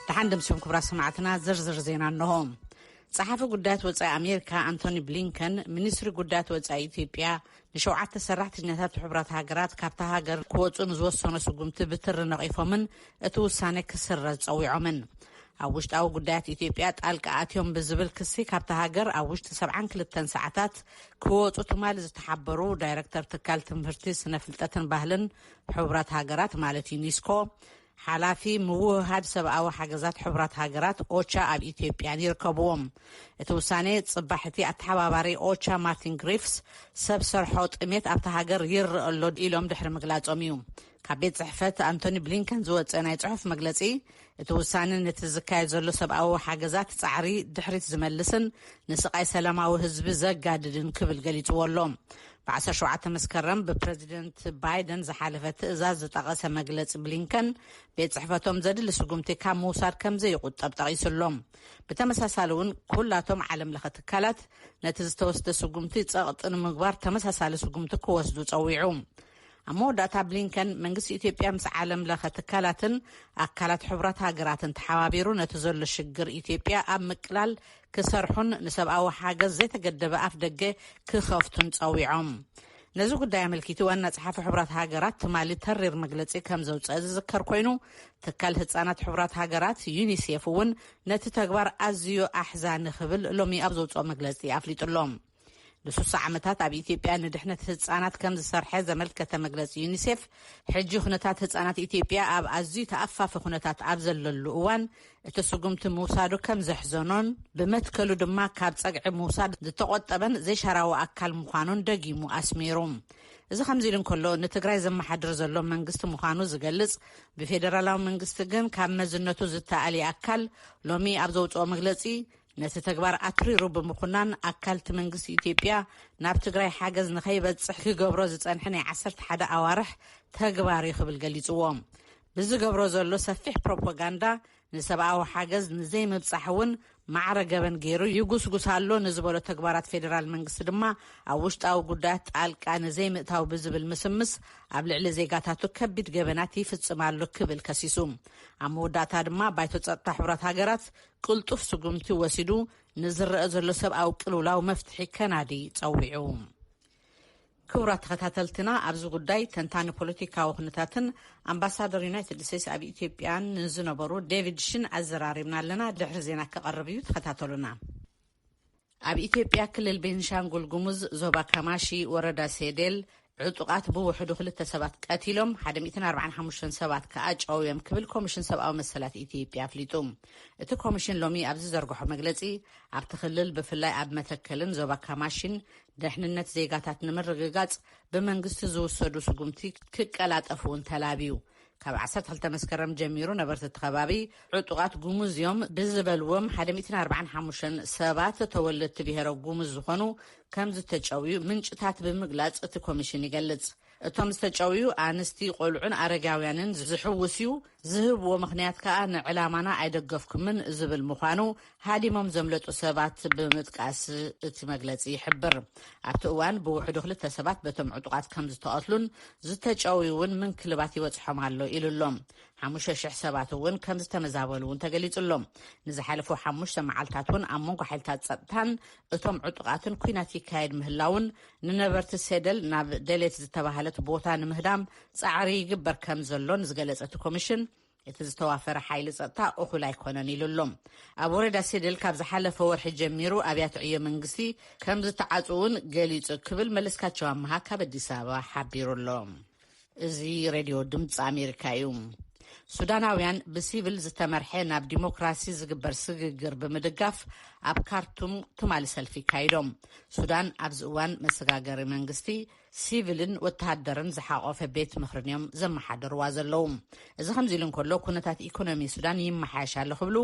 تحندمسهم كبرى سمعتنا زرزر زينا النهم صحافة قدات وصاي أمريكا أنتوني بلينكن منيسري قدات وصاي إثيوبيا نشوعات تسرحت جناتات حبرات هاجرات كابتا هاجر كوتون زوسونا سقمت بتر نقيفمن اتوسانه كسر صويعمن أوشت أو قدات إثيوبيا تالقاتهم بزبل كسي كابتا هاجر أوشت 72 ساعات كوت أوتومال زتحبروا دايركتور تكال تمهرتي سنفلتتن بهلن حبرات هاجرات مالتي نيسكو حلافي موهاد سبعة حجزات حبرات هاجرات أوتشا أب إثيوبيا يركبوهم توسانه صباحتي أتحباري أوتشا مارتين غريفس سبسر حوت إميت أبتهاجر ير اللود إلهم دحر مغلاصهم يوم كابيت صحفت أنتوني بلينكن زوت أنا يصحف مغلصي توسانه نتزكاي زلو سبعة حجزات صعري دحرت زملسن نسقاي سلاماوي حزب زغاددن كبل غليصولهم بعد شوعة مسكرم ببريزيدنت بايدن زحالفت إزاز تغاس مجلس بلينكن بيت صحفتهم زاد لسقومتي كام موسار كم زي قطب تغيسلهم بتمساسالون كلاتهم عالم لختكالات نتزتوست سقومتي تسقط مغبار تمساسال سقومتي كوسدو تصويعهم أمو داتا بلينكن منجس إثيوبيا مس عالم لختكالاتن أكالات حبرات هاجراتن تحوابيرو نتزول الشجر إثيوبيا أم مكلال كسرحن نسب أو حاجة زي تقدب أفدقة كخفتن تصويعهم نزوج دايما الكتوى أن صحافة حبرات هاجرات مالي ترير مجلسي كم زوج أذكر كوينو تكال هتصانات حبرات هاجرات يونيسيف ون نتتكبر أزيو أحزان خبل لومي أبزوج مجلسي أفليت اللوم لسوس عمتات أبي إثيوبيا ندحنا هتصانات كم زسرحة زملكة مجلس يونيسيف حجي خناتات هتصانات إثيوبيا أب أزيو تأفف خناتات أبزل اللوان تسقمت موسادو كم زحزنون بمتكلو دما كاب صقع موساد تقطبن زي شراو أكل مخانون دقيمو أسميروم إذا خمزيلن كله نتقراي زم حدر زلو منقست مخانو زقلص بفيدرالاو منقست جن كام مزنتو زتالي أكل لومي أبزوج أو مجلسي نتتكبر أتريرو بمخنان أكلت منقس إثيوبيا ناب تقراي حاجز نخيبت صحكي قبروز تنحني 10 أوارح تقباري خبل قليصوام بزي قبروز اللو سفيح بروباغاندا نسبعه حاجز نزي مبصحون معرقبن غيرو يغوسغوس هالو نزبولو تكبارات فيدرال منقس دما اوشت او قدات القا نزي متاو بزبل مسمس ابلعل زيغاتاتو كبيد غبنات يفصمالو كبل كسيسوم اموداتا دما بايتو صطح حبرات هاجرات قلطف سغمتي وسيدو نزرأ زلو سبعو قلولاو مفتحي كنادي صويعو كورات خاتلتنا ابزو قداي تنتاني بوليتيكا وخنتاتن امباسادور يونايتد ستيتس ابي اثيوبيان نزنبرو ديفيد شين ازراريبنا لنا دحر زينا كقربيو تخاتلونا ابي اثيوبيا كلل بنشانغول غومز زوبا كماشي وردا سيدل عطقات بوحدو 2 سبات قتيلهم 145 سبات كاجاو يم كبل كوميشن سباو مسلات اثيوبيا فليتوم ات كوميشن لومي ابز زرغحو مغلصي اب تخلل بفلاي اب متكلن زوبا كماشين دحنነት زيغاتات نمرغغاص بمنግስት زوسدو سقمتي كقلاطفون تلابيو ካብ 12 መስከረም ጀሚሩ ነበርት ተኸባቢ ዕጡቃት ጉሙዝ ዮም ብዝበልዎም 145 ሰባት ተወለድቲ ብሄረ ጉሙዝ ዝኾኑ ከም ዝተጨውዩ ምንጭታት ብምግላጽ እቲ ኮሚሽን ይገልጽ እቶም ዝተጨውዩ ኣንስቲ ቆልዑን አረጋውያንን ዝሕውስዩ ዝህብዎ ምኽንያት ከዓ ንዕላማና ኣይደገፍኩምን ዝብል ምዃኑ ሃዲሞም ዘምለጡ ሰባት ብምጥቃስ እቲ መግለጺ ይሕብር ኣብቲ እዋን ብውሕዱ 2 ሰባት በቶም ዕጡቃት ከም ዝተቀትሉን ዝተጨውዩን ምን ክልባት ይወጽሖም ኣሎ ኢሉሎም 5000 ሰባት እውን ከም ዝተመዛበሉን ተገሊጹሎም ንዝሓለፉ 5 መዓልታትን ኣብ መንጎ ሓይልታት ጸጥታን እቶም ዕጡቃትን ኩናት ይካየድ ምህላውን ንነበርቲ ሰደል ናብ ደሌት ዝተባሃለት ቦታ ንምህዳም ጻዕሪ ይግበር ከም ዘሎን ዝገለጸት ኮሚሽን እቲ ዝተዋፈረ ሓይሊ ጸጥታ እኹል ኣይኮነን ኢሉሎም ኣብ ወረዳ ሰደል ካብ ዝሓለፈ ወርሒ ጀሚሩ ኣብያተ ዕዮ መንግስቲ ከም ዝተዓጽውን ገሊጹ ክብል መለስካቸው ኣምሃ ካብ አዲስ አበባ ሓቢሩሎም እዚ ሬድዮ ድምጽ ኣሜሪካ እዩ ሱዳናውያን በሲቪል ዝተመርሐ ናብ ዲሞክራሲ ዝግበር ስግግር በመደጋፍ ኣብ ካርቱም ትማሊ ሰልፊ ካይዶም ሱዳን ኣብ ዝእዋን መሰጋገሪ መንግስቲ ሲቪልን ወተሃደርን ዝሓቆፈ ቤት ምኽርኒዮም ዘመሓደርዋ ዘለዉ እዚ ከምዚልን ከሎ ኩነታት ኢኮኖሚ ሱዳን ይመሓያሻል ክብሉ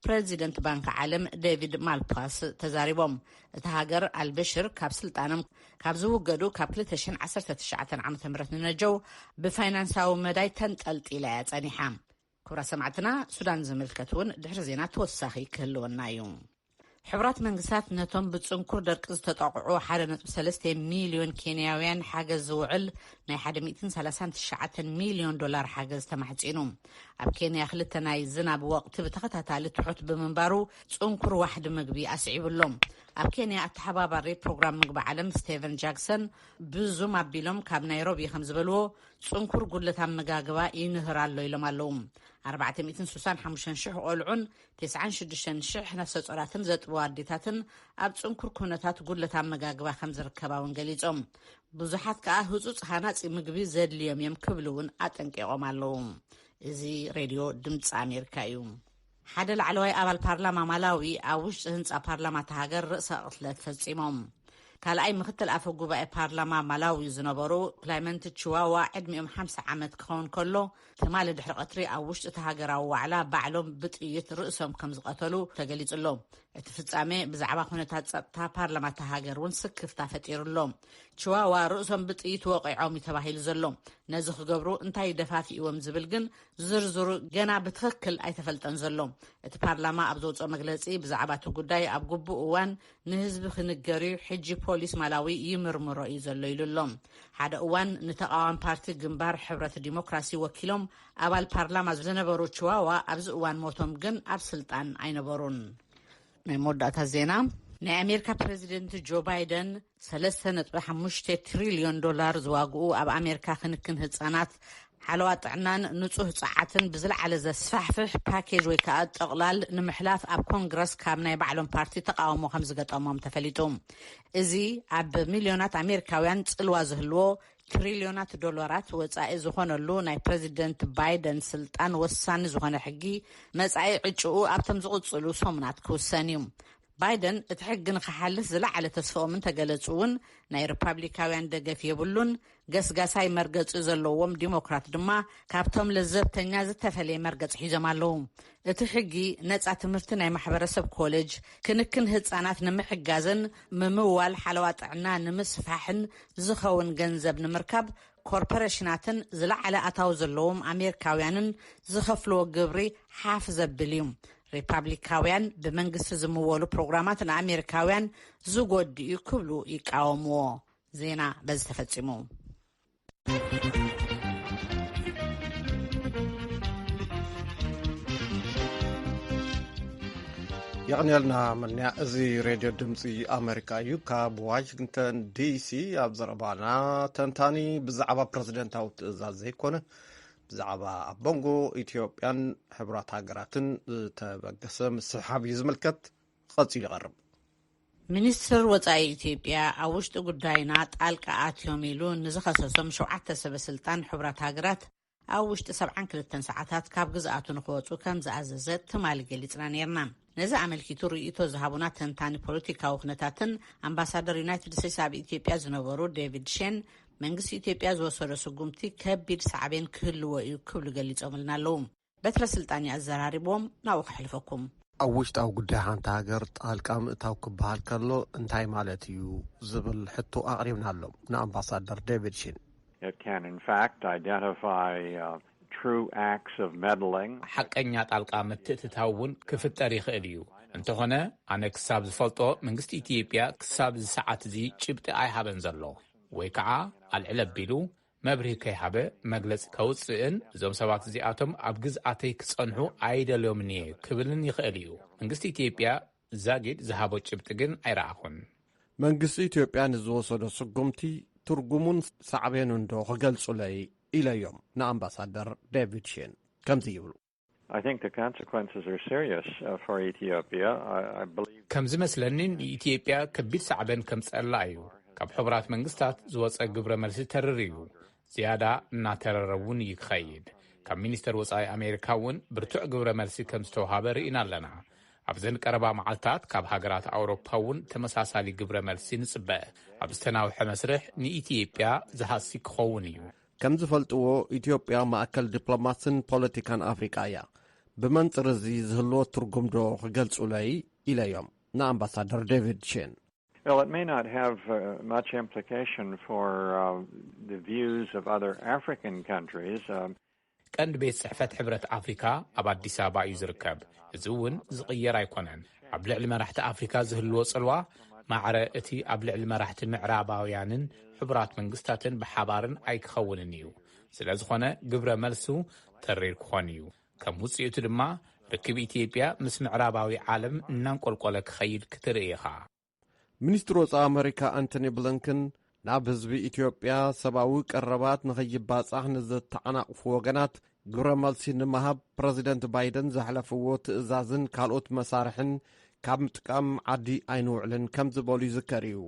ፕሬዚደንት ባንክ ዓለም ዴቪድ ማልፓስ ተዛሪቦም እቲ ሃገር አልበሽር ካብ ስልጣኖም ካብ ዝውገዱ ካብ 2019 ዓ.ም ንነጀው ብፋይናንሳዊ መዳይ ተንጠልጢላ ጸኒሓ ኩራ ሰማዕትና ሱዳን ዝምልከቱን ድሕሪ ዜና ተወሳኺ ክህልወና እዩ ሕብራት መንግስታት ነቶም ብጽንኩር ደርቂ ዝተጠቕዑ 1.3 ሚልዮን ኬንያውያን ሓገዝ ዝውዕል ናይ 139 ሚልዮን ዶላር ሓገዝ ተማሕጺኑ ኣብ ኬንያ ክልተ ናይ ዝናብ ወቅቲ ብተኸታታሊ ትሑት ብምንባሩ ጽንኩር ዋሕዲ ምግቢ ኣስዒብሎም ኣብ ኬንያ ኣተሓባባሪ ፕሮግራም ምግቢ ዓለም ስቴቨን ጃክሰን ብዙም ኣቢሎም ካብ ናይሮቢ ከም ዝበልዎ ጽንኩር ጉድለት ኣመጋግባ ይንህር ኣሎ ኢሎም ኣለዉ 465,000 ቆልዑን 96,000 ነፍሰ ጾራትን ዘጥቡ ኣዴታትን ኣብ ጽንኩር ኩነታት ጉድለት ኣመጋግባ ከም ዝርከባውን ገሊጾም ብዙሓት ከዓ ህጹጽ ሃናጺ ምግቢ ዘድልዮም እዮም ክብሉ እውን ኣጠንቂቖም ኣለዉ እዚ ሬድዮ ድምፂ ኣሜሪካ እዩ ሓደ ላዕለዋይ ኣባል ፓርላማ ማላዊ ኣብ ውሽጢ ህንጻ ፓርላማ ሃገር ርእሰ ቅትለት ፈጺሞም ካልኣይ ምክትል ኣፈ ጉባኤ ፓርላማ ማላዊ ዝነበሩ ክላይመንት ቺዋዋ ዕድሚኦም 50 ዓመት ክኸውን ከሎ ትማሊ ድሕሪ ቀትሪ ኣብ ውሽጢ ሃገራዊ ዋዕላ ባዕሎም ብጥይት ርእሶም ከም ዝቀተሉ ተገሊጹሎ እቲ ፍጻሜ ብዛዕባ ኩነታት ጸጥታ ፓርላማ ሃገር እውን ስክፍታ ፈጢሩሎ ቺዋዋ ርእሶም ብጥይት ወቂዖም ተባሂሉ ዘሎ ነዚ ክገብሩ እንታይ ደፋፊዎም ዝብል ግን ዝርዝሩ ገና ብትክክል ኣይተፈልጠን ዘሎ እቲ ፓርላማ ኣብ ዘውፅኦ መግለጺ ብዛዕባ እቲ ጉዳይ ኣብ ግቡእ እዋን ንህዝቢ ክንገር ሕጂ ፖሊስ ማላዊ ይምርምሮ እዩ ዘሎ ኢሉሎም ሓደ እዋን ንተቃዋሚ ፓርቲ ግንባር ሕብረት ዲሞክራሲ ወኪሎም ኣባል ፓርላማ ዝነበሩ ቺዋዋ ኣብዚ እዋን ሞቶም ግን ኣብ ስልጣን ኣይነበሩን ናይ መወዳእታ ዜና ናይ ኣሜሪካ ፕሬዚደንት ጆ ባይደን 3.5 ትሪልዮን ዶላር ዝዋግኡ ኣብ ኣሜሪካ ክንክን ህጻናት ሓለዋ ጥዕናን ንጹህ ጸዓትን ብዝለዓለ ዘስፋሕፍሕ ፓኬጅ ወይ ከዓ ጠቕላል ንምሕላፍ ኣብ ኮንግረስ ካብ ናይ ባዕሎም ፓርቲ ተቃውሞ ከም ዝገጠሞም ተፈሊጡ እዚ ኣብ ሚልዮናት ኣሜሪካውያን ጽልዋ ዝህልዎ ትሪልዮናት ዶላራት ወጻኢ ዝኾነሉ ናይ ፕሬዚደንት ባይደን ስልጣን ወሳኒ ዝኾነ ሕጊ መጻኢ ዕጭኡ ኣብቶም ዝቕጽሉ ሰሙናት ክውሰን እዩ ባይደን እቲ ሕጊ ንኽሓልፍ ዝለዓለ ተስፋኦምን ተገለጹ እውን ናይ ሪፓብሊካውያን ደገፍ የብሉን ገስጋሳይ መርገፂ ዘለዎም ዲሞክራት ድማ ካብቶም ለዘብተኛ ዝተፈለየ መርገፂ ሒዞም ኣለዉ እቲ ሕጊ ነፃ ትምህርቲ ናይ ማሕበረሰብ ኮሌጅ ክንክን ህፃናት ንምሕጋዝን ምምዋል ሓለዋ ጥዕና ንምስፋሕን ዝኸውን ገንዘብ ንምርካብ ኮርፖሬሽናትን ዝለዓለ ኣታው ዘለዎም ኣሜሪካውያንን ዝኸፍልዎ ግብሪ ሓፍ ዘብል እዩ ሪፓብሊካውያን ብመንግስቲ ዝምወሉ ፕሮግራማት ንኣሜሪካውያን ዝጎድኡ ክብሉ ይቃወምዎ ዜና በዚ ተፈጺሙ يغنيلنا من أزي راديو دمسي أمريكا يوكا بواشنطن دي سي أبزربانا تنتاني بزعبا بريزيدنتاو تزازي كونه بزعبا أبونغو إثيوبيان حبرات هاجراتن تبقسم السحاب يزملكت قصي لغرب ሚኒስትር ወጻኢ ኢትዮጵያ ኣብ ውሽጢ ጉዳይናት ጣልቃ ኣትዮም ኢሉ ንዝኸሰሶም 7 ሰበስልጣን ሕብራት ሃገራት ኣብ ውሽጢ 72 ሰዓታት ካብ ግዝኣቱ ንክወፁ ከም ዝኣዘዘ ትማሊ ገሊፅና ነርና ነዚ ኣመልኪቱ ርእይቶ ዝሃቡና ተንታኒ ፖለቲካዊ ኩነታትን ኣምባሳደር ዩናይትድ ስቴትስ ኣብ ኢትዮጵያ ዝነበሩ ዴቪድ ሼን መንግስቲ ኢትዮጵያ ዝወሰዶ ስጉምቲ ከቢድ ሳዕቤን ክህልዎ እዩ ክብሉ ገሊፆምልና ኣለዉ በትረ ስልጣን ኣዘራሪቦም ናብኡ ክሕልፈኩም ኣብ ውሽጣዊ ጉዳይ ሓንቲ ሃገር ጣልቃ ምእታው ክበሃል ከሎ እንታይ ማለት እዩ ዝብል ሕቶ ኣቕሪብና ኣሎ ንኣምባሳደር ዴቪድ ሺን It can in fact identify true acts of meddling. ሓቀኛ ጣልቃ ምትእትታውን ክፍጠር ይኽእል እዩ እንተኾነ ኣነ ክሳብ ዝፈልጦ መንግስቲ ኢትዮጵያ ክሳብ ዝሰዓት እዚ ጭብጢ ኣይሃበን ዘሎ ወይ ከዓ ኣልዕል ኣቢሉ መብርሂ ከይሃበ መግለፂ ከውፅእን እዞም ሰባት እዚኣቶም ኣብ ግዝኣተይ ክጸንሑ ኣይደልዮምን እየ ክብልን ይኽእል እዩ መንግስቲ ኢትዮጵያ ዛጊድ ዝሃቦ ጭብጢ ግን ኣይረኣኹን መንግስቲ ኢትዮጵያ ንዝወሰዶ ስጉምቲ ትርጉሙን ሳዕቤኑን ዶ ክገልጹለይ ኢለዮም ንኣምባሳደር ዴቪድ ሼን ከምዚ ይብሉ I think the consequences are serious for Ethiopia. I believe ከም ዝመስለኒ ኢትዮጵያ ከቢድ ሳዕቤን ከምፀላ እዩ ካብ ሕብራት መንግስታት ዝወፀ ግብረ መልሲ ተርር እዩ ዝያዳ እናተረረቡን ይክኸይድ ካብ ሚኒስተር ወፃኢ ኣሜሪካ እውን ብርቱዕ ግብረ መልሲ ከም ዝተውሃበ ርኢና ኣለና ኣብዘን ቀረባ መዓልታት ካብ ሃገራት ኣውሮፓ እውን ተመሳሳሊ ግብረ መልሲ ንጽበአ ኣብ ዝተናውሐ መስርሕ ንኢትዮጵያ ዝሃሲ ክኸውን እዩ ከም ዝፈልጥዎ ኢትዮጵያ ማእከል ዲፕሎማስን ፖለቲካን ኣፍሪቃ እያ ብመንፅር እዚ ዝህልዎ ትርጉም ዶ ክገልጹለይ ኢለዮም ንኣምባሳደር ዴቪድ ሼን Well, it may not have much implication for the views of other African countries. ቀንዲ ቤት ጽሕፈት ሕብረት ኣፍሪካ ኣብ ኣዲስ ኣበባ እዩ ዝርከብ እዚ እውን ዝቕየር ኣይኮነን ኣብ ልዕሊ መራሕቲ ኣፍሪካ ዝህልዎ ጽልዋ ማዕረ እቲ ኣብ ልዕሊ መራሕቲ ምዕራባውያንን ሕቡራት መንግስታትን ብሓባርን ኣይክኸውንን እዩ። ስለ ዝኾነ ግብረ መልሱ ተሪር ክኾን እዩ። ከም ውፅኢቱ ድማ ርክብ ኢትዮጵያ ምስ ምዕራባዊ ዓለም እናንቆልቆለ ክኸይድ ክትርኢ ኢኻ። ሚኒስትር ወፃኢ ኣሜሪካ አንቶኒ ብሊንከን ናብ ህዝቢ ኢትዮጵያ ሰብኣዊ ቀረባት ንኸይባጻሕ ንዘተዓናቕፉ ወገናት ግብረ መልሲ ንምሃብ ፕረዚደንት ባይደን ዘሕለፍዎ ትእዛዝን ካልኦት መሳርሕን ካብ ምጥቃም ዓዲ ኣይንውዕልን ከም ዝበሉ ይዝከር እዩ።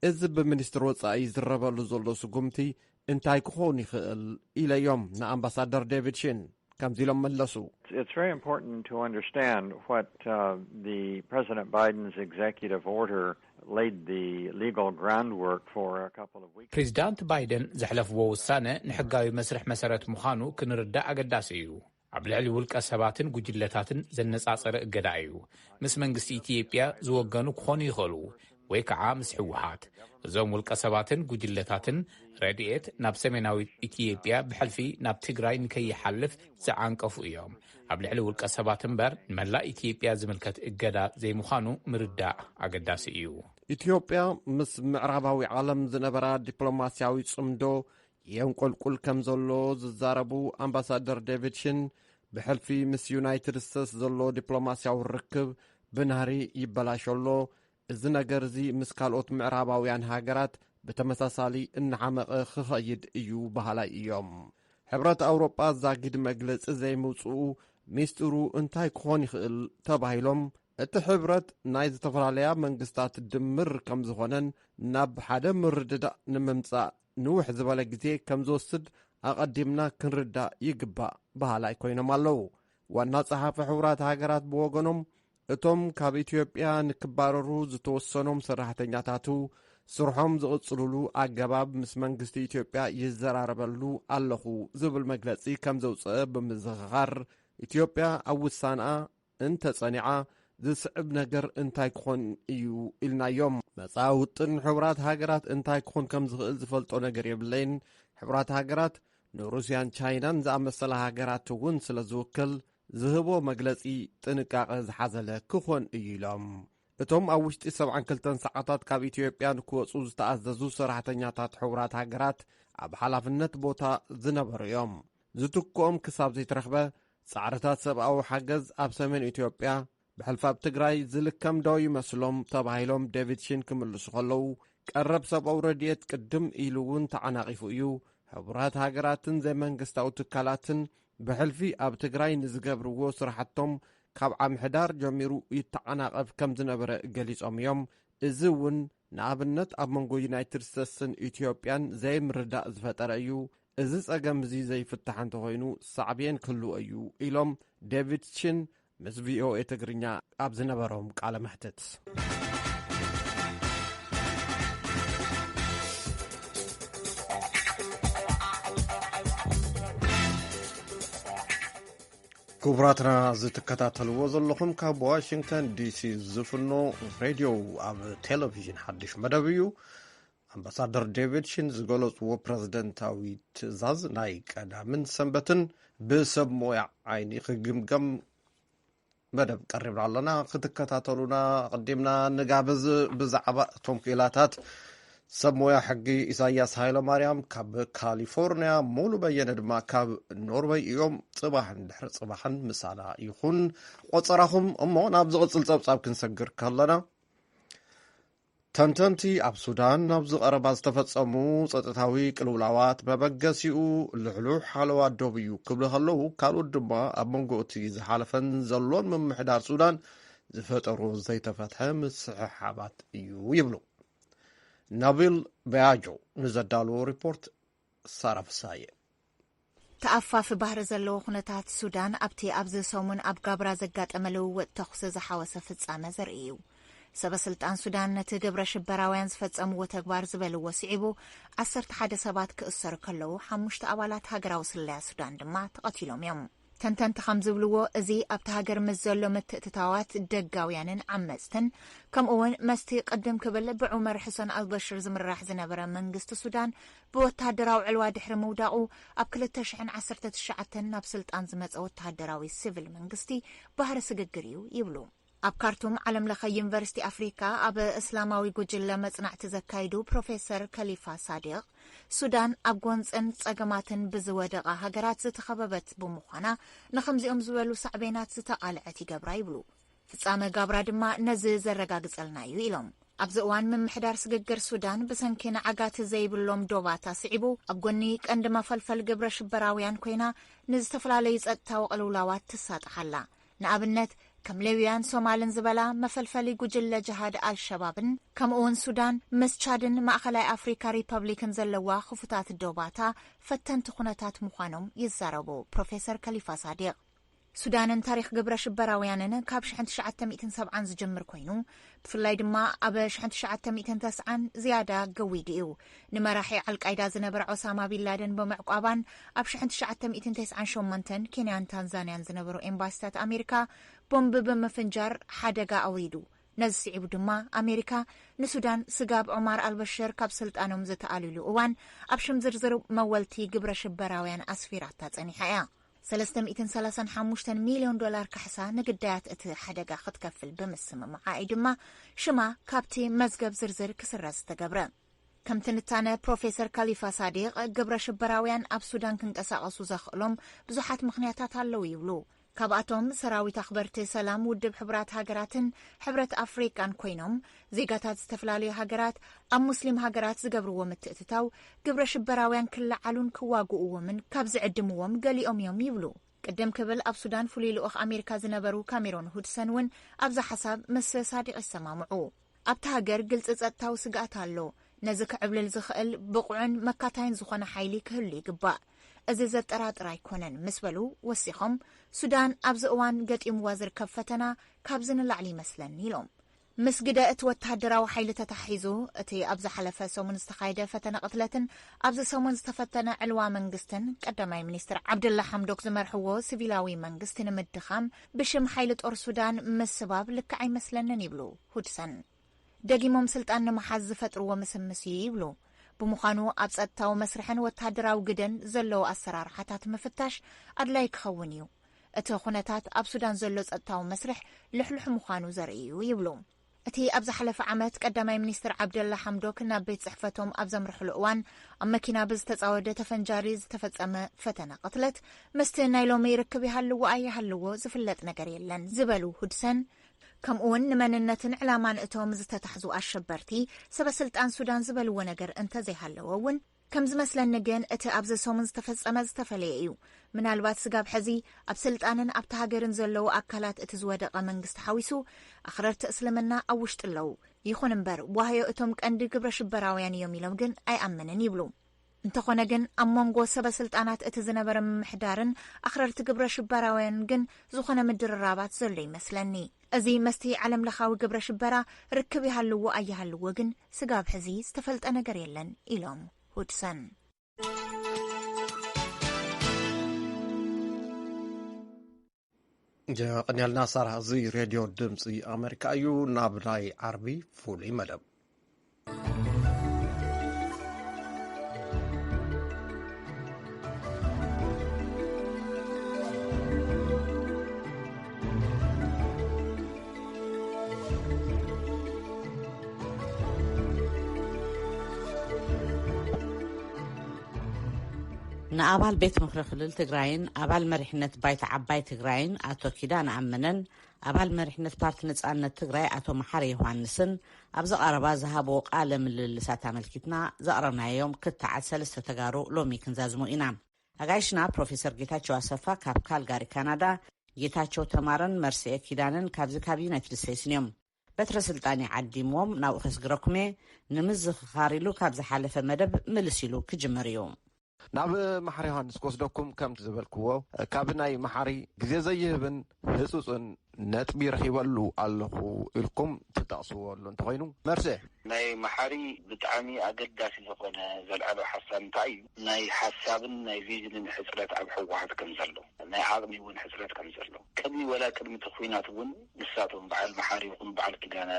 እዚ ብሚኒስትር ወፃኢ ዝረበሉ ዘሎ ስጉምቲ እንታይ ክኾን ይኽእል ኢለዮም ንኣምባሳደር ዴቪድ ሽን ከምዚ ኢሎም መለሱ። It's very important to understand what the President Biden's executive order laid the legal groundwork for a couple of weeks. ፕሬዚዳንት ባይደን ዘሕለፍዎ ውሳነ ንሕጋዊ መስርሕ መሰረት ምዃኑ ክንርዳእ ኣገዳሲ እዩ። ኣብ ልዕሊ ውልቀ ሰባትን ጉጅለታትን ዘነጻጸረ እገዳ እዩ። ምስ መንግስቲ ኢትዮጵያ ዝወገኑ ክኾኑ ይኽእሉ ወይ ከዓ ምስ ሕወሓት። እዞም ውልቀ ሰባትን ጉጅለታትን ረድኤት ናብ ሰሜናዊ ኢትዮጵያ ብሕልፊ ናብ ትግራይ ንከይሓልፍ ዝዓንቀፉ እዮም። ኣብ ልዕሊ ውልቀ ሰባት እምበር ንመላእ ኢትዮጵያ ዝምልከት እገዳ ዘይምዃኑ ምርዳእ ኣገዳሲ እዩ። ኢትዮጵያ ምስ ምዕራባዊ ዓለም ዝነበራ ዲፕሎማስያዊ ጽምዶ የንቆልቁል ከም ዘሎ ዝዛረቡ ኣምባሳደር ዴቪድ ሽን ብሕልፊ ምስ ዩናይትድ ስቴትስ ዘሎ ዲፕሎማስያዊ ርክብ ብናህሪ ይበላሸሎ፣ እዚ ነገር እዚ ምስ ካልኦት ምዕራባውያን ሃገራት ብተመሳሳሊ እናዓመቐ ክኸይድ እዩ ባህላይ እዮም። ሕብረት ኣውሮጳ ዛጊድ መግለጺ ዘይምውፅኡ ሚስጢሩ እንታይ ክኾን ይኽእል ተባሂሎም እቲ ሕብረት ናይ ዝተፈላለያ መንግስታት ድምር ከም ዝኾነን ናብ ሓደ ምርድዳእ ንምምጻእ ንውሕ ዝበለ ግዜ ከም ዝወስድ ኣቐዲምና ክንርዳእ ይግባእ ባህላይ ኮይኖም ኣለዉ። ዋና ጸሓፊ ሕቡራት ሃገራት ብወገኖም እቶም ካብ ኢትዮጵያ ንክባረሩ ዝተወሰኖም ሰራሕተኛታቱ ስርሖም ዝቕጽልሉ ኣገባብ ምስ መንግስቲ ኢትዮጵያ ይዘራረበሉ ኣለኹ ዝብል መግለጺ ከም ዘውፅአ ብምዝኽኻር ኢትዮጵያ ኣብ ውሳንኣ እንተጸኒዓ ዝስዕብ ነገር እንታይ ክኾን እዩ ኢልናዮም። መጻኢ ውጥን ሕቡራት ሃገራት እንታይ ክኾን ከም ዝኽእል ዝፈልጦ ነገር የብለይን። ሕቡራት ሃገራት ንሩስያን ቻይናን ዝኣመሰለ ሃገራት እውን ስለ ዝውክል ዝህቦ መግለጺ ጥንቃቐ ዝሓዘለ ክኾን እዩ ኢሎም። እቶም ኣብ ውሽጢ 72 ሰዓታት ካብ ኢትዮጵያ ንክወፁ ዝተኣዘዙ ሰራሕተኛታት ሕቡራት ሃገራት ኣብ ሓላፍነት ቦታ ዝነበሩ እዮም። ዝትክኦም ክሳብ ዘይተረኽበ ጻዕርታት ሰብኣዊ ሓገዝ ኣብ ሰሜን ኢትዮጵያ ብሕልፊ ኣብ ትግራይ ዝልከም ዶ ይመስሎም ተባሂሎም ዴቪድ ሽን ክምልሱ ከለዉ ቀረብ ሰብኣዊ ረድኤት ቅድም ኢሉ እውን ተዓናቒፉ እዩ። ሕቡራት ሃገራትን ዘይመንግስታዊ ትካላትን ብሕልፊ ኣብ ትግራይ ንዝገብርዎ ስራሕቶም ካብ ምሕዳር ጀሚሩ ይተዓናቐፍ ከም ዝነበረ ገሊጾም እዮም። እዚ እውን ንኣብነት ኣብ መንጎ ዩናይትድ ስቴትስን ኢትዮጵያን ዘይምርዳእ ዝፈጠረ እዩ። እዚ ጸገም እዚ ዘይፍታሕ እንተኾይኑ ሳዕብየን ክህልዎ እዩ ኢሎም ዴቪድ ሽን ምስ ቪኦኤ ትግርኛ ኣብ ዝነበሮም ቃለ መሕትት። ክቡራትና ዝትከታተልዎ ዘለኹም ካብ ዋሽንግተን ዲሲ ዝፍኖ ሬድዮ ኣብ ቴሌቭዥን ሓድሽ መደብ እዩ። ኣምባሳደር ዴቪድ ሽን ዝገለጽዎ ፕረዚደንታዊ ትእዛዝ ናይ ቀዳምን ሰንበትን ብሰብ ሞያ ዓይኒ ክግምገም መደብ ቀሪብና ኣለና። ክትከታተሉና ቀዲምና ንጋብዝ ብዛዕባ እቶም ክእላታት ሰብ ሞያ ሕጊ ኢሳያስ ሃይለማርያም ካብ ካሊፎርንያ፣ ሙሉ በየነ ድማ ካብ ኖርዌይ እዮም። ጽባሕን ድሕሪ ጽባሕን ምሳና ይኹን ቆፀራኹም እሞ ናብ ዝቕጽል ጸብጻብ ክንሰግር ከለና ተንተንቲ ኣብ ሱዳን ናብ ዝቐረባ ዝተፈጸሙ ጸጥታዊ ቅልውላዋት መበገሲኡ ልሕሉሕ ሓለዋ ዶብ እዩ ክብሉ ከለዉ ካልኦት ድማ ኣብ መንጎ እቲ ዝሓለፈን ዘሎን ምምሕዳር ሱዳን ዝፈጠሩ ዘይተፈትሐ ምስሕሓባት እዩ ይብሉ። ናቢል በያጆ ንዘዳልዎ ሪፖርት ሳራፍሳየ ተኣፋፊ ባህሪ ዘለዎ ኩነታት ሱዳን ኣብቲ ኣብዚ ሰሙን ኣብ ጋብራ ዘጋጠመ ልውውጥ ተኹሲ ዝሓወሰ ፍጻመ ዘርኢ እዩ። ሰበስልጣን ሱዳን ነቲ ግብረ ሽበራውያን ዝፈጸምዎ ተግባር ዝበልዎ ስዒቡ 11 ሰባት ክእሰሩ ከለዉ 5 ኣባላት ሃገራዊ ስለላ ሱዳን ድማ ተቐቲሎም እዮም። ተንተንቲ ከም ዝብልዎ እዚ ኣብቲ ሃገር ምስ ዘሎ ምትእትታዋት ደጋውያንን ዓመፅትን ከምኡውን መስቲ ቅድም ክብል ብዑመር ሕሰን ኣልበሽር ዝምራሕ ዝነበረ መንግስቲ ሱዳን ብወታደራዊ ዕልዋ ድሕሪ ምውዳቑ ኣብ 2019 ናብ ስልጣን ዝመፀ ወታደራዊ ሲቪል መንግስቲ ባህሪ ስግግር እዩ ይብሉ። ኣብ ካርቱም ዓለም ለኸ ዩኒቨርሲቲ ኣፍሪካ ኣብ እስላማዊ ጉጅለ መጽናዕቲ ዘካይዱ ፕሮፌሰር ከሊፋ ሳዲቅ ሱዳን ኣብ ጎንፅን ጸገማትን ብዝወደቐ ሃገራት ዝተኸበበት ብምዃና ንኸምዚኦም ዝበሉ ሳዕቤናት ዝተቓልዐት ይገብራ ይብሉ። ፍጻመ ጋብራ ድማ ነዚ ዘረጋግጸልና እዩ ኢሎም። ኣብዚ እዋን ምምሕዳር ስግግር ሱዳን ብሰንኪ ንዓጋት ዘይብሎም ዶባታ ስዒቡ ኣብ ጎኒ ቀንዲ መፈልፈል ግብረ ሽበራውያን ኮይና ንዝተፈላለዩ ጸጥታዊ ቅልውላዋት ትሳጥሓላ። ንኣብነት ከም ሌብያን ሶማልን ዝበላ መፈልፈሊ ጉጅለ ጅሃድ አልሸባብን ከምኡውን ሱዳን ምስ ቻድን ማእኸላይ ኣፍሪካ ሪፐብሊክን ዘለዋ ክፉታት ዶባታ ፈተንቲ ኩነታት ምዃኖም ይዛረቡ ፕሮፌሰር ከሊፋ ሳዲቅ። ሱዳንን ታሪክ ግብረ ሽበራውያንን ካብ 1970 ዝጀምር ኮይኑ ብፍላይ ድማ ኣብ 1990 ዝያዳ ገዊድ እዩ። ንመራሒ አልቃይዳ ዝነበረ ኦሳማ ቢንላደን ብምዕቋባን ኣብ 1998 ኬንያን ታንዛንያን ዝነበሩ ኤምባሲታት ኣሜሪካ ቦምብ ብምፍንጃር ሓደጋ ኣውሪዱ። ነዚ ስዒቡ ድማ ኣሜሪካ ንሱዳን ስጋብ ዑማር አልበሽር ካብ ስልጣኖም ዝተኣልሉ እዋን ኣብ ሽም ዝርዝር መወልቲ ግብረ ሽበራውያን ኣስፊራታ ጸኒሓ እያ። 335 ሚሊዮን ዶላር ካሕሳ ንግዳያት እቲ ሓደጋ ክትከፍል ብምስምምዓኢ ድማ ሽማ ካብቲ መዝገብ ዝርዝር ክስረዝ ተገብረ። ከም ትንታነ ፕሮፌሰር ከሊፋ ሳዲቅ ግብረ ሽበራውያን ኣብ ሱዳን ክንቀሳቀሱ ዘኽእሎም ብዙሓት ምኽንያታት ኣለው ይብሉ። ካብኣቶም ሰራዊት ኣኽበርቲ ሰላም ውድብ ሕብራት ሃገራትን ሕብረት ኣፍሪካን ኮይኖም ዜጋታት ዝተፈላለዩ ሃገራት ኣብ ሙስሊም ሃገራት ዝገብርዎ ምትእትታው ግብረ ሽበራውያን ክለዓሉን ክዋግኡዎምን ካብ ዝዕድምዎም ገሊኦም እዮም ይብሉ። ቅድም ክብል ኣብ ሱዳን ፍሉይ ልኡኽ ኣሜሪካ ዝነበሩ ካሜሮን ሁድሰን እውን ኣብዛ ሓሳብ ምስ ሳዲቅ ይሰማምዑ። ኣብቲ ሃገር ግልፂ ጸጥታዊ ስጋኣት ኣሎ። ነዚ ክዕብልል ዝኽእል ብቑዕን መካታይን ዝኾነ ሓይሊ ክህሉ ይግባእ። እዚ ዘጠራጥር ኣይኮነን ምስ በሉ ወሲኾም ሱዳን ኣብዚ እዋን ገጢምዋ ዝርከብ ፈተና ካብዚ ንላዕሊ ይመስለኒ ኢሎም። ምስ ግደ እቲ ወተሃደራዊ ሓይሊ ተታሒዙ እቲ ኣብ ዝሓለፈ ሰሙን ዝተኻየደ ፈተነ ቅትለትን ኣብዚ ሰሙን ዝተፈተነ ዕልዋ መንግስትን ቀዳማይ ሚኒስትር ዓብደላ ሓምዶክ ዝመርሕዎ ሲቪላዊ መንግስቲ ንምድኻም ብሽም ሓይሊ ጦር ሱዳን ምስባብ ልክዕ ኣይመስለንን ይብሉ ሁድሰን። ደጊሞም ስልጣን ንምሓዝ ዝፈጥርዎ ምስምስ ይብሉ። ብምዃኑ ኣብ ጸጥታዊ መስርሕን ወተሃደራዊ ግደን ዘለዎ ኣሰራርሓታት ምፍታሽ ኣድላይ ክኸውን እዩ። እቲ ኩነታት ኣብ ሱዳን ዘሎ ጸጥታዊ መስርሕ ልሕልሕ ምዃኑ ዘርኢ እዩ ይብሉ። እቲ ኣብ ዝሓለፈ ዓመት ቀዳማይ ሚኒስትር ዓብደላ ሓምዶክ ናብ ቤት ጽሕፈቶም ኣብ ዘምርሕሉ እዋን ኣብ መኪና ብዝተጻወደ ተፈንጃሪ ዝተፈጸመ ፈተነ ቅትለት ምስቲ ናይ ሎሚ ርክብ ይሃልዎ ኣይሃልዎ ዝፍለጥ ነገር የለን ዝበሉ ሁድሰን ከምኡውን ንመንነትን ዕላማን እቶም ዝተታሕዙ ኣሸበርቲ ሰበስልጣን ሱዳን ዝበልዎ ነገር እንተዘይሃለዎ እውን ከም ዝመስለኒ ግን እቲ ኣብዚ ሰሙን ዝተፈጸመ ዝተፈለየ እዩ። ምናልባት ስጋብ ሕዚ ኣብ ስልጣንን ኣብቲ ሃገርን ዘለዉ ኣካላት እቲ ዝወደቐ መንግስቲ ሓዊሱ ኣኽረርቲ እስልምና ኣብ ውሽጢ ኣለዉ። ይኹን እምበር ዋህዮ እቶም ቀንዲ ግብረ ሽበራውያን እዮም ኢሎም ግን ኣይኣምንን ይብሉ። እንተኾነ ግን ኣብ መንጎ ሰበስልጣናት እቲ ዝነበረ ምምሕዳርን ኣኽረርቲ ግብረ ሽበራውያን ግን ዝኾነ ምድርራባት ዘሎ ይመስለኒ። እዚ መስቲ ዓለም ለኻዊ ግብረ ሽበራ ርክብ ይሃልዎ ኣይሃልዎ ግን ስጋብ ሕዚ ዝተፈልጠ ነገር የለን ኢሎም ሁድሰን። ቀኒያልና ሳራ እዚ ሬድዮ ድምፂ ኣሜሪካ እዩ። ናብ ናይ ዓርቢ ፍሉይ መደብ ንኣባል ቤት ምክሪ ክልል ትግራይን ኣባል መሪሕነት ባይታ ዓባይ ትግራይን ኣቶ ኪዳን ኣመነን ኣባል መሪሕነት ፓርቲ ነጻነት ትግራይ ኣቶ መሓሪ ዮሃንስን ኣብ ዘቐረባ ዝሃብዎ ቃለ ምልልሳት ኣመልኪትና ዘቕረብናዮም ክተዓት 3 ተጋሩ ሎሚ ክንዛዝሙ ኢና። ኣጋይሽና ፕሮፌሰር ጌታቸው ኣሰፋ ካብ ካልጋሪ ካናዳ፣ ጌታቸው ተማረን መርሲኤ ኪዳንን ካብዚ ካብ ዩናይትድ ስቴትስ እዮም። በትረ ስልጣን ዓዲሞም ናብኡ ከስግረኩሜ ንምዝኽኻር ኢሉ ካብ ዝሓለፈ መደብ ምልስ ኢሉ ክጅመር እዩ። ናብ መሓሪ ዮሃንስ ክወስደኩም ከምቲ ዝበልክዎ ካብ ናይ መሓሪ ግዜ ዘይህብን ህፁፅን ነጥቢ ረኺበሉ ኣለኹ ኢልኩም ትጠቕስዎ ኣሎ እንተኮይኑ መርሴ ናይ መሓሪ ብጣዕሚ ኣገዳሲ ዝኾነ ዘለዓለ ሓሳብ እንታይ እዩ? ናይ ሓሳብን ናይ ቪዥንን ሕፅረት ኣብ ሕወሓት ከም ዘሎ፣ ናይ ዓቕሚ እውን ሕፅረት ከም ዘሎ ቅድሚ ወላ ቅድሚ ተኹናት እውን ንሳቶም በዓል መሓሪ ይኹን በዓል ኪዳነ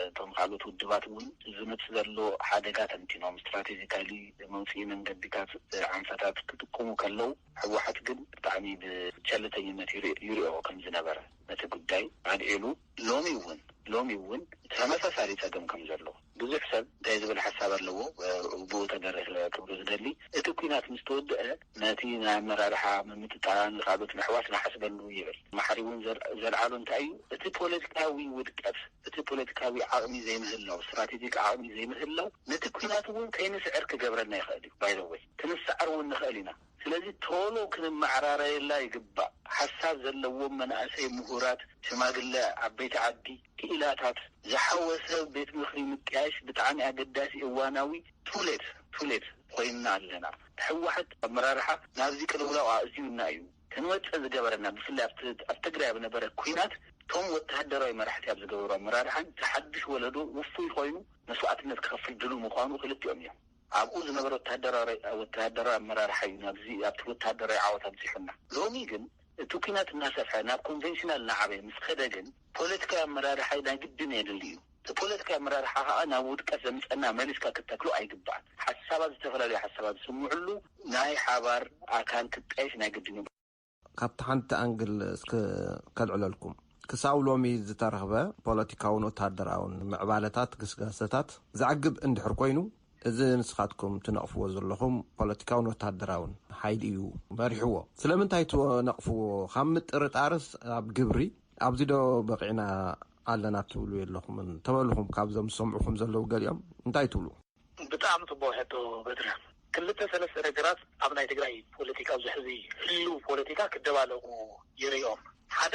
እቶም ካልኦት ውድባት እውን ዝመፅእ ዘሎ ሓደጋ ተንቲኖም ስትራቴጂካሊ መውፅኢ መንገዲታት ዓንፈታት ክጥቀሙ ከለው ሕወሓት ግን ብጣዕሚ ብቸልተኝነት ይሪኦ ከም ዝነበረ ነቲ ጉዳይ ኣድዒሉ ሎሚ ውን ተመሳሳሊ ፀገም ከም ዘሎ ብዙሕ ሰብ እንታይ ዝብል ሓሳብ ኣለዎ ብኡ ተደረሰ ክብሩ ዝደሊ እቲ ኩናት ምስ ተወድአ ነቲ ናይ ኣመራርሓ ምምጥጣን ካልኦት ምሕዋስ ናሓስበሉ ይብል ማሕሪ እውን ዘልዓሉ እንታይ እዩ እቲ ፖለቲካዊ ውድቀት እቲ ፖለቲካዊ ዓቕሚ ዘይምህላው ስትራቴጂክ ዓቕሚ ዘይምህላው ነቲ ኩናት እውን ከይንስዕር ክገብረና ይኽእል እዩ ባይዘወይ ክንስዓር እውን ንኽእል ኢና ስለዚ ቶሎ ክንመዕራረየላ ይግባእ ሓሳብ ዘለዎም መናእሰይ ምሁራት ሽማግለ ዓበይቲ ዓዲ ክኢላታት ዝሓወሰ ቤት ምኽሪ ምጥያሽ ብጣዕሚ ኣገዳሲ እዋናዊ ቱሌት ኮይንና ኣለና ሕወሓት ኣመራርሓ ናብዚ ቅልውላው ኣእዝዩና እዩ ክንወፅእ ዝገበረና ብፍላይ ኣብ ትግራይ ብነበረ ኩናት ቶም ወተሃደራዊ መራሕቲ ኣብ ዝገበሩ ኣመራርሓን ተሓድሽ ወለዶ ውፉይ ኮይኑ መስዋዕትነት ክኸፍል ድሉ ምዃኑ ክልቲኦም እዮም ኣብኡ ዝነበረ ወተሃደራዊ ኣመራርሓ እዩ ናብዚ ኣብቲ ወተሃደራዊ ዓወት ኣብፂሑና ሎሚ ግን እቲ ኩናት እናሰፍሐ ናብ ኮንቬንሽናል ናዓበየ ምስ ከደ ግን ፖለቲካዊ ኣመራርሓ ናይ ግድን የድሊ እዩ እቲ ፖለቲካዊ ኣመራርሓ ከዓ ናብ ውድቀት ዘምፀና መሊስካ ክትተክሎ ኣይግባእን ሓሳባት ዝተፈላለዩ ሓሳባት ዝስምዑሉ ናይ ሓባር ኣካል ክጣይሽ ናይ ግድን እዩ ካብቲ ሓንቲ ኣንግል እስከ ከልዕለልኩም ክሳብ ሎሚ ዝተረኽበ ፖለቲካውን ወተሃደራውን ምዕባለታት ግስጋሴታት ዝዓግብ እንድሕር ኮይኑ እዚ ንስኻትኩም ትነቕፍዎ ዘለኹም ፖለቲካውን ወተሃደራውን ሓይሊ እዩ መሪሕዎ ስለምንታይ ትነቕፍዎ ካብ ምጥርጣርስ ኣብ ግብሪ ኣብዚ ዶ በቂዕና ኣለና ትብሉ የለኹምን ተበልኹም ካብዞም ዝሰምዑኹም ዘለዉ ገሊኦም እንታይ ትብሉ ብጣዕሚ ጽቡቕ ሕቶ በድረ ክልተ ሰለስተ ነገራት ኣብ ናይ ትግራይ ፖለቲካ ኣብዚ ሕዚ ህልው ፖለቲካ ክደባለቑ ይርኦም ሓደ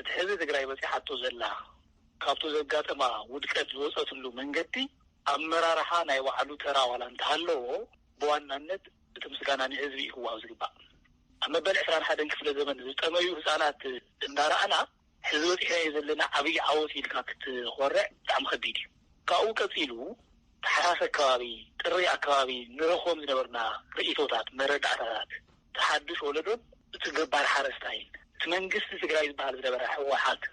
እቲ ሕዚ ትግራይ በፂሓቶ ዘላ ካብቶ ዘጋጠማ ውድቀት ዝወፀትሉ መንገዲ ኣመራርሓ ናይ ባዕሉ ተራ ዋላ እንተሃለዎ ብዋናነት እቲ ምስጋና ንህዝቢ ይህዋው ዝግባእ ኣብ መበል 21 ክፍለ ዘመን ዝጠመዩ ህፃናት እንዳረኣና ሕዚ በፂሕናዮ ዘለና ዓብዪ ዓወት ኢልካ ክትኮርዕ ብጣዕሚ ከቢድ እዩ ካብኡ ቀፂሉ ተሓሳስ ኣከባቢ ጥሪ ኣከባቢ ንረኽቦም ዝነበርና ርእቶታት መረዳእታታት ተሓድሽ ወለዶን እቲ ገባር ሓረስታይን እቲ መንግስቲ ትግራይ ዝበሃል ዝነበረ ሕወሓት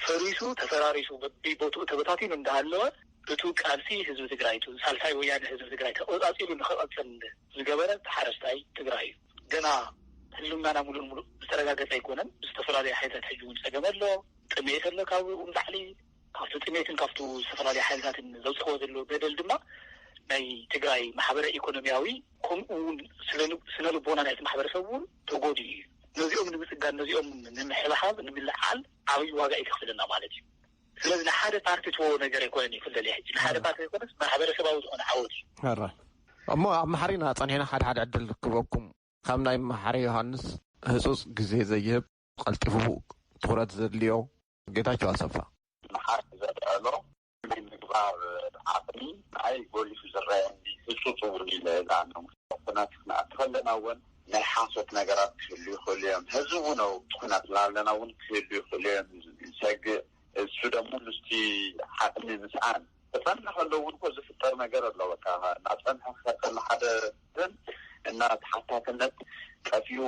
ፈሪሱ ተፈራሪሱ በቦትኡ ተበታቲኑ እንዳሃለወ እቱ ቃልሲ ህዝቢ ትግራይ ሳልሳይ ወያነ ህዝቢ ትግራይ ተቆፃፂሉ ንኽቐፅል ዝገበረ ተሓረስታይ ትግራይ እዩ ገና ህልውናና ሙሉእ ዝተረጋገፀ ኣይኮነን ዝተፈላለዩ ሓይልታት ሕጂ እውን ፀገም ኣሎ ጥሜት ኣሎ ካብኡ ንላዕሊ ካብቲ ጥሜትን ካብቲ ዝተፈላለዩ ሓይልታትን ዘውፅኽዎ ዘሎ በደል ድማ ናይ ትግራይ ማሕበረ ኢኮኖሚያዊ ከምኡውን ስነ ልቦና ናይቲ ማሕበረሰብ እውን ተጎዲኡ እዩ ነዚኦም ንምፅጋን ነዚኦም ንምሕብሓብ ንምልዓል ዓብዪ ዋጋ ይከፍለና ማለት እዩ ስለዚ ንሓደ ፓርቲ ትዎ ነገር ኣይኮነን ይፍለል ሕጂ ንሓደ ፓርቲ ኣይኮነስ ማሕበረሰባዊ ዝኾነ ዓወት እዩ እሞ ኣብ ማሕሪና ፀኒሕና ሓደ ዕድል ክበኩም ካብ ናይ ማሕሪ ዮሃንስ ህፁፅ ግዜ ዘይህብ ቀልጢፉ ትኩረት ዘድልዮ ጌታቸው ኣሰፋ ማሕሪ ዘድዕሎ ምግባር ዓቕሚ ናይ ጎሊፉ ዝረአየኒ ህፁፅ እውን ኢለዛኖ ኩናት ክንኣቱ ከለና እውን ናይ ሓሶት ነገራት ክህሉ ይኽእሉ እዮም ህዝቢ እውን ኩናት ላለና እውን ክህሉ ይኽእሉ እዮም ዝሰግእ እሱ ደግሞ ምስቲ ዓቕሚ ምስኣን ተፀንሐ ከለውን እኮ ዝፍጠር ነገር ኣሎ በቃ እናፀንሐ ክኸተል ሓደ ግን እናተሓታትነት ቀፊኡ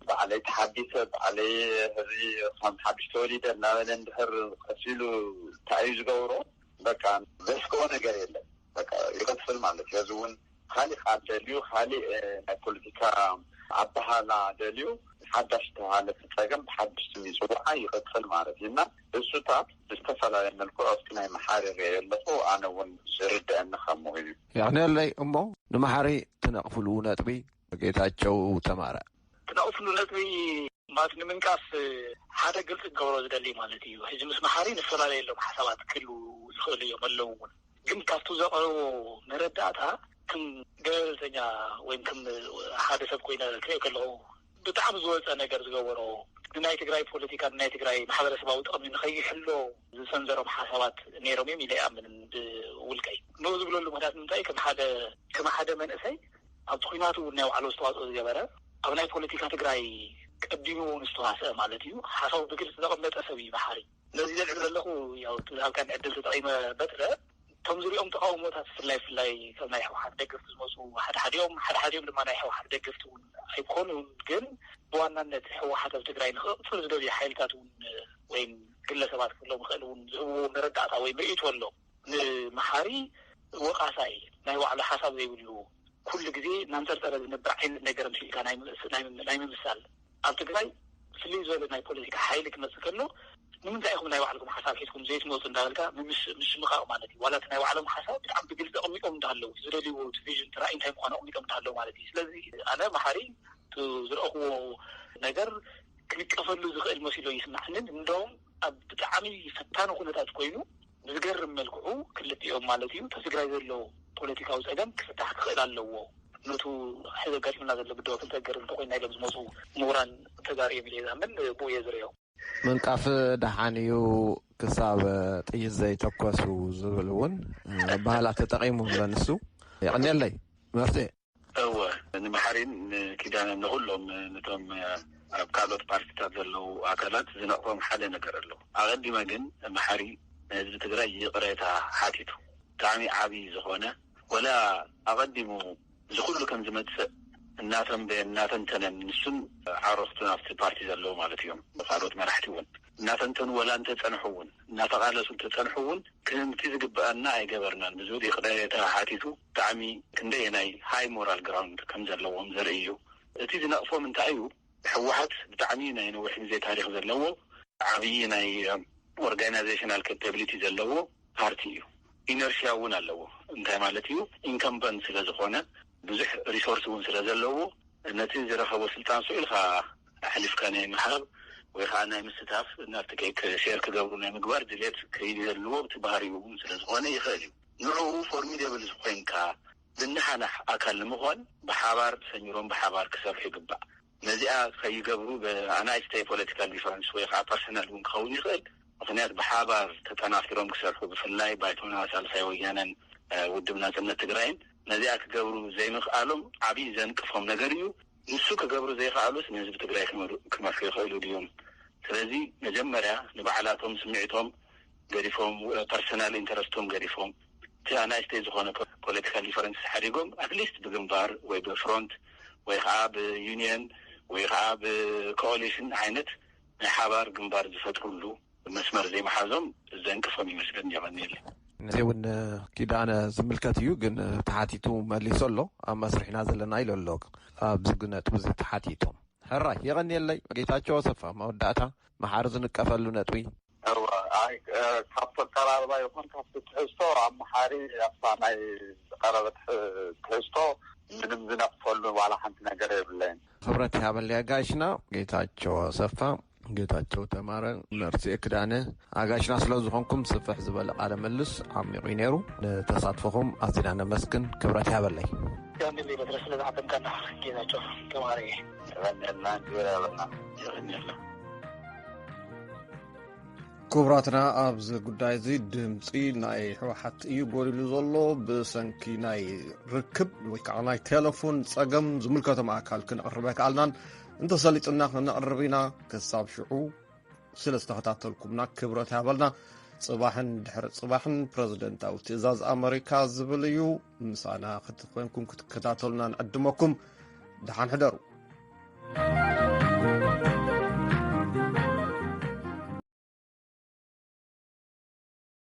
ባዕለይ ተሓዲሰ ባዕለይ ህዚ ከም ሓድሽ ተወሊደ እናበለ እንድሕር ቀሲሉ እንታይ እዩ ዝገብሮ በቃ ዘስክኦ ነገር የለን በቃ ይቅፅል ማለት እዩ እዚ እውን ካሊእ ቃል ደልዩ ካሊእ ናይ ፖለቲካ ኣባሃላ ደልዩ ሓዳሽ ተባሃለ ፀገም ብሓድሽ ስም ይፅዋዓ ይቅፅል ማለት እዩ እና እሱታት ብዝተፈላለየ መልክዑ ኣብቲ ናይ መሓሪ ሪአ ኣለኹ ኣነ እውን ዝርድአኒ ከምኡ እዩ ያዕነለይ እሞ ንመሓሪ ትነቕፍሉ ነጥቢ ጌታቸው ተማረ ትነቕፍሉ ነጥቢ ማለት ንምንቃስ ሓደ ግልፂ ክገብሮ ዝደሊ ማለት እዩ ሕጂ ምስ መሓሪ ንፈላለየሎም ሓሳባት ክህሉ ዝኽእሉ እዮም ኣለዉ እውን ግን ካብቱ ዘቕረቦ መረዳእታ ከም ገለልተኛ ወይም ከም ሓደ ሰብ ኮይነ ክሪኦ ከለኹ ብጣዕሚ ዝወፀ ነገር ዝገበሮ ንናይ ትግራይ ፖለቲካ ንናይ ትግራይ ማሕበረሰባዊ ጥቕሚ ንኸይሕሎ ዝሰንዘሮም ሓሳባት ነይሮም እዮም ኢለ ይኣምን ብውልቀይ ንኡ ዝብለሉ ምክንያት ምንታይ ከም ሓደ መንእሰይ ኣብቲ ኩናቱ ናይ ባዕሉ ዝተዋፅኦ ዝገበረ ኣብ ናይ ፖለቲካ ትግራይ ቀዲሙ ዝተዋስአ ማለት እዩ ሓሳቡ ብግልፂ ዘቐመጠ ሰብ እዩ መሓሪ ነዚ ዘልዕል ዘለኹ ያው ትዛሃብካ ዕድል ተጠቂመ በትረ እቶም ዝሪኦም ተቃውሞታት ፍላይ ከም ናይ ሕወሓት ደገፍቲ ዝመፁ ሓደሓዲኦም ድማ ናይ ሕወሓት ደገፍቲ እውን ኣይኮኑን ግን ብዋናነት ሕወሓት ኣብ ትግራይ ንክቕፅል ዝደልዩ ሓይልታት እውን ወይም ግለሰባት ክህሎም ይኽእል እውን ዝህብዎ መረዳእታ ወይ ምርኢት ኣሎ ንመሓሪ ወቃሳይ ናይ ባዕሉ ሓሳብ ዘይብሉ ኩሉ ግዜ እናንፀርፀረ ዝነብር ዓይነት ነገር ምሲልካ ናይ ምምሳል ኣብ ትግራይ ፍልይ ዝበለ ናይ ፖለቲካ ሓይሊ ክመፅእ ከሎ ንምንታይ ኢኹም ናይ ባዕልኩም ሓሳብ ሒዝኩም ዘይትመፁ እንዳልካ ምስ ምኻቕ ማለት እዩ ዋላት ናይ ባዕሎም ሓሳብ ብጣዕሚ ብግልጽ ኣቕሚጦም እንዳሃለዉ ዝደልይዎ ቪዥን ራእይ እንታይ ምዃኑ ኣቕሚጦም እንዳሃለዉ ማለት እዩ ስለዚ ኣነ መሓሪ ዝረአኽዎ ነገር ክንቀፈሉ ዝኽእል መሲሎ ይስማዕንን እንደውም ኣብ ብጣዕሚ ፈታኒ ኩነታት ኮይኑ ብዝገርም መልክዑ ክልቲኦም ማለት እዩ ትግራይ ዘሎ ፖለቲካዊ ፀገም ክፍታሕ ክኽእል ኣለዎ ነቱ ሕዚ ጋጥምና ዘሎ ግድቦ ክንተገር እንተኮይና ኢሎም ዝመፁ ምሁራን ተጋሪዮም ኢለ ዝኣምን ብኡ እየ ዝሪኦ ምንቃፍ ደሓንዩ ክሳብ ጥይት ዘይተኮሱ ዝብል እውን ባህላት ተጠቂሙ ብለንሱ ይቕኒለይ መርትዕ እወ ንመሓሪን ኪዳነ ንኩሎም ነቶም ኣብ ካልኦት ፓርቲታት ዘለው ኣካላት ዝነቕፎም ሓደ ነገር ኣሎ ኣቐዲመ ግን መሓሪ ህዝቢ ትግራይ ይቕሬታ ሓቲቱ ብጣዕሚ ዓብዪ ዝኾነ ወላ ኣቐዲሙ ዝኩሉ ከም ዝመፅእ እናተንተነን ንሱን ዓረኽቱን ኣብቲ ፓርቲ ዘለዎ ማለት እዮም ካልኦት መራሕቲ እውን እናተንተኑ ወላ እንተፀንሑ እውን እናተቃለሱ እንተፀንሑ እውን ክምቲ ዝግበአና ኣይገበርናን ብዝብል ይቕሬታ ሓቲቱ ብጣዕሚ ክንደይ ናይ ሃይ ሞራል ግራውንድ ከም ዘለዎም ዘርኢ እዩ እቲ ዝነቕፎም እንታይ እዩ ሕወሓት ብጣዕሚ ናይ ነዊሕ ግዜ ታሪክ ዘለዎ ዓብዪ ናይ ኦርጋናይዜሽናል ካፓቢሊቲ ዘለዎ ፓርቲ እዩ ኢነርሽያ እውን ኣለዎ እንታይ ማለት እዩ ኢንከምበንት ስለ ዝኾነ ብዙሕ ሪሶርስ እውን ስለ ዘለዎ ነቲ ዝረኸቦ ስልጣን ስኢልካ ኣሕሊፍካ ናይ ምሓብ ወይ ከዓ ናይ ምስታፍ ናብቲ ከይክ ሼር ክገብሩ ናይ ምግባር ድሌት ከይዲ ዘለዎ እቲ ባህሪኡ እውን ስለ ዝኾነ ይኽእል እዩ ንዕኡ ፎርሚደብል ዝኾንካ ዝነሓናሕ ኣካል ንምዃን ብሓባር ሰኝሮም ብሓባር ክሰርሑ ይግባእ ነዚኣ ከይገብሩ ብኣናእሽተይ ፖለቲካል ዲፈረንስ ወይ ከዓ ፐርሰናል እውን ክኸውን ይኽእል ምክንያት ብሓባር ተጠናፊሮም ክሰርሑ ብፍላይ ባይቶና ሳልሳይ ወያነን ውድብ ናጽነት ትግራይን ነዚኣ ክገብሩ ዘይምኽኣሎም ዓብዪ ዘንቅፎም ነገር እዩ ንሱ ክገብሩ ዘይኽኣሉስ ንህዝቢ ትግራይ ክመርሑ ይኽእሉ ድዮም ስለዚ መጀመርያ ንባዕላቶም ስምዒቶም ገዲፎም ፐርሰናል ኢንተረስቶም ገዲፎም እቲ ኣናእሽተይ ዝኾነ ፖለቲካል ዲፈረንስ ሓዲጎም ኣትሊስት ብግንባር ወይ ብፍሮንት ወይ ከዓ ብዩኒየን ወይ ከዓ ብኮሊሽን ዓይነት ናይ ሓባር ግንባር ዝፈጥሩሉ መስመር ዘይመሓዞም ዘንቅፎም ይመስለኒ የቐኒለ እዚ እውን ኪዳነ ዝምልከት እዩ ግን ተሓቲቱ መሊሶ ኣሎ ኣብ መስርሕና ዘለና ኢሎ ኣሎ ኣብዚ ነጥቢ እዚ ተሓቲቶም ሕራይ የቐኒለይ ጌታቸው ኣሰፋ መወዳእታ መሓሪ ዝንቀፈሉ ነጥቢ ኣይ ካብቲ ቀራርባ ይኹን ካብቲ ትሕዝቶ ኣብ መሓሪ ኣብታ ናይ ቀረበት ትሕዝቶ ምንም ዝነቕፈሉ ዋላ ሓንቲ ነገር የብለይን ክብረት ያበልያ ጋይሽና ጌታቸው ኣሰፋ ጌታቸው ተማረ መርሲኤ ክዳነ ኣጋሽና ስለ ዝኾንኩም ስፍሕ ዝበለ ቃለ መልስ ዓሚቑ ነይሩ ንተሳትፎኹም ኣዝና ነመስግን ክብረት ያበለይ ያንዴ በድረስ ለዛዕተምካና ጌታቸው ተማረ ረና ጅበለና ይኽእኒለ ክቡራትና ኣብዚ ጉዳይ እዚ ድምፂ ናይ ሕወሓት እዩ ጎሊሉ ዘሎ ብሰንኪ ናይ ርክብ ወይ ከዓ ናይ ቴሌፎን ፀገም ዝምልከቶም ኣካል ክንቕርበ ከኣልናን እንተሰሊጥና ክነቕርብ ኢና ክሳብ ሽዑ ስለ ዝተኸታተልኩምና ክብረት ያበልና ፅባሕን ድሕሪ ፅባሕን ፕረዚደንታዊ ትእዛዝ ኣሜሪካ ዝብል እዩ ምሳና ክትኮንኩም ክትከታተሉና ንዕድመኩም ድሓን ሕደሩ